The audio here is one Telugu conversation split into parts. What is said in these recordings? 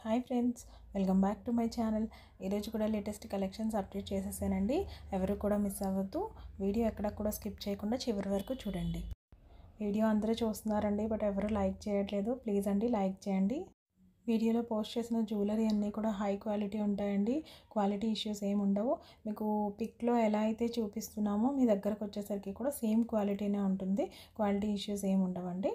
Hi friends, welcome back to my channel. ఈరోజు కూడా లేటెస్ట్ కలెక్షన్స్ అప్డేట్ చేసేసానండి. ఎవరు కూడా మిస్ అవ్వద్దు. వీడియో ఎక్కడ కూడా స్కిప్ చేయకుండా చివరి వరకు చూడండి. వీడియో అందరూ చూస్తున్నారండి, బట్ ఎవరు లైక్ చేయట్లేదు. ప్లీజ్ అండి లైక్ చేయండి. వీడియోలో పోస్ట్ చేసిన జ్యువెలరీ అన్నీ కూడా హై క్వాలిటీ ఉంటాయండి. క్వాలిటీ ఇష్యూస్ ఏమి ఉండవు. మీకు పిక్లో ఎలా అయితే చూపిస్తున్నామో మీ దగ్గరకు వచ్చేసరికి కూడా సేమ్ క్వాలిటీనే ఉంటుంది. క్వాలిటీ ఇష్యూస్ ఏమి ఉండవండి.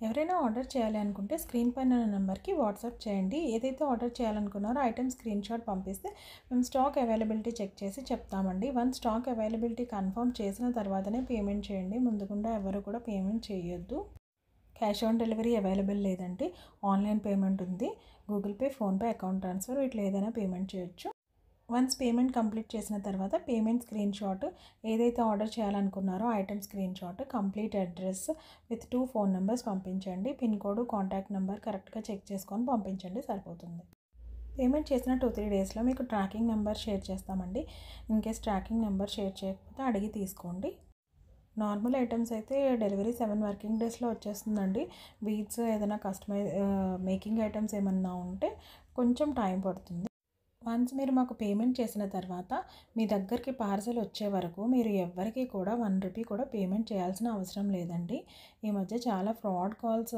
ఎవరైనా ఆర్డర్ చేయాలి అనుకుంటే స్క్రీన్ పైన ఉన్న నెంబర్కి వాట్సాప్ చేయండి. ఏదైతే ఆర్డర్ చేయాలనుకున్నారో ఐటమ్ స్క్రీన్ షాట్ పంపిస్తే మేము స్టాక్ అవైలబిలిటీ చెక్ చేసి చెప్తామండి. వన్ స్టాక్ అవైలబిలిటీ కన్ఫర్మ్ చేసిన తర్వాతనే పేమెంట్ చేయండి. ముందుకుండా ఎవరు కూడా పేమెంట్ చేయొద్దు. క్యాష్ ఆన్ డెలివరీ అవైలబుల్ లేదండి. ఆన్లైన్ పేమెంట్ ఉంది. Google Pay, PhonePe, account transfer వీటిలో ఏదైనా పేమెంట్ చేయొచ్చు. వన్స్ పేమెంట్ కంప్లీట్ చేసిన తర్వాత పేమెంట్ స్క్రీన్ షాట్, ఏదైతే ఆర్డర్ చేయాలనుకున్నారో item screenshot, complete address with 2 phone numbers పంపించండి. పిన్ కోడ్, కాంటాక్ట్ నెంబర్ కరెక్ట్గా చెక్ చేసుకొని పంపించండి, సరిపోతుంది. పేమెంట్ చేసిన 2-3 డేస్లో మీకు ట్రాకింగ్ నెంబర్ షేర్ చేస్తామండి. ఇన్కేస్ ట్రాకింగ్ నెంబర్ షేర్ చేయకపోతే అడిగి తీసుకోండి. నార్మల్ ఐటమ్స్ అయితే డెలివరీ 7 వర్కింగ్ డేస్లో వచ్చేస్తుందండి. బీడ్స్ ఏదైనా కస్టమైజ్ మేకింగ్ ఐటమ్స్ ఏమన్నా ఉంటే కొంచెం టైం పడుతుంది. వన్స్ మీరు మాకు పేమెంట్ చేసిన తర్వాత మీ దగ్గరికి పార్సల్ వచ్చే వరకు మీరు ఎవ్వరికి కూడా 1 రూపీ కూడా పేమెంట్ చేయాల్సిన అవసరం లేదండి. ఈ మధ్య చాలా ఫ్రాడ్ కాల్స్,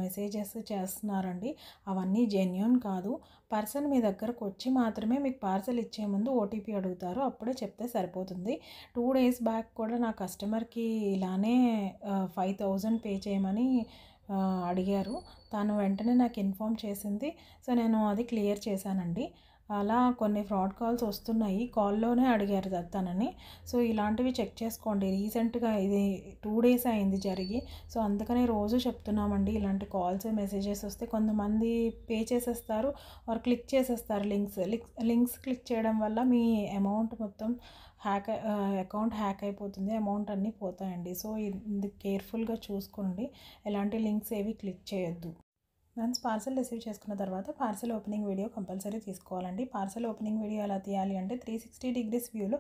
మెసేజెస్ చేస్తున్నారండి. అవన్నీ జెన్యూన్ కాదు. పర్సన్ మీ దగ్గరకు వచ్చి మాత్రమే మీకు పార్సల్ ఇచ్చే ముందు ఓటీపీ అడుగుతారు. అప్పుడే చెప్తే సరిపోతుంది. 2 డేస్ బ్యాక్ కూడా నా కస్టమర్కి ఇలానే 5,000 పే చేయమని అడిగారు. తను వెంటనే నాకు ఇన్ఫామ్ చేసింది. సో నేను అది క్లియర్ చేశానండి. అలా కొన్ని ఫ్రాడ్ కాల్స్ వస్తున్నాయి. కాల్లోనే అడిగారు తనని. సో ఇలాంటివి చెక్ చేసుకోండి. రీసెంట్గా ఇది 2 డేస్ అయింది జరిగి. సో అందుకనే రోజు చెప్తున్నామండి, ఇలాంటి కాల్స్, మెసేజెస్ వస్తే కొంతమంది పే చేసేస్తారు ఆర్ క్లిక్ చేసేస్తారు. లింక్స్ క్లిక్ చేయడం వల్ల మీ అమౌంట్ మొత్తం అకౌంట్ హ్యాక్ అయిపోతుంది. అమౌంట్ అన్నీ పోతాయండి. సో ఇది కేర్ఫుల్గా చూసుకోండి. ఎలాంటి లింక్స్ ఏవి క్లిక్ చేయొద్దు. వన్స్ పార్సల్ రిసీవ్ చేసుకున్న తర్వాత పార్సల్ ఓపెనింగ్ వీడియో కంపల్సరీ తీసుకోవాలండి. పార్సల్ ఓపెనింగ్ వీడియో ఎలా తీయాలి అంటే 360 డిగ్రీస్ వ్యూలో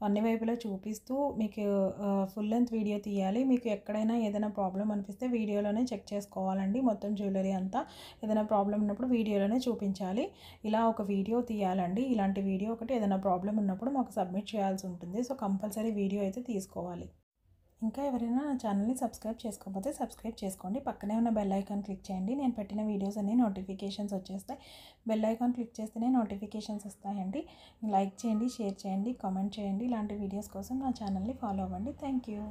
అన్ని వైపులా చూపిస్తూ మీకు ఫుల్ లెంత్ వీడియో తీయాలి. మీకు ఎక్కడైనా ఏదైనా ప్రాబ్లం అనిపిస్తే వీడియోలోనే చెక్ చేసుకోవాలండి. మొత్తం జ్యువెలరీ అంతా ఏదైనా ప్రాబ్లం ఉన్నప్పుడు వీడియోలోనే చూపించాలి. ఇలా ఒక వీడియో తీయాలండి. ఇలాంటి వీడియో ఒకటి ఏదైనా ప్రాబ్లం ఉన్నప్పుడు మాకు సబ్మిట్ చేయాల్సి ఉంటుంది. సో కంపల్సరీ వీడియో అయితే తీసుకోవాలి. ఇంకా ఎవరైనా నా ఛానల్ని సబ్స్క్రైబ్ చేసుకోకపోతే సబ్స్క్రైబ్ చేసుకోండి. పక్కనే ఉన్న బెల్ ఐకాన్ క్లిక్ చేయండి. నేను పెట్టిన వీడియోస్ అన్నీ నోటిఫికేషన్స్ వచ్చేస్తాయి. బెల్ ఐకాన్ క్లిక్ చేస్తేనే నోటిఫికేషన్స్ వస్తాయండి. లైక్ చేయండి, షేర్ చేయండి, కామెంట్ చేయండి. ఇలాంటి వీడియోస్ కోసం నా ఛానల్ని ఫాలో అవ్వండి. Thank you.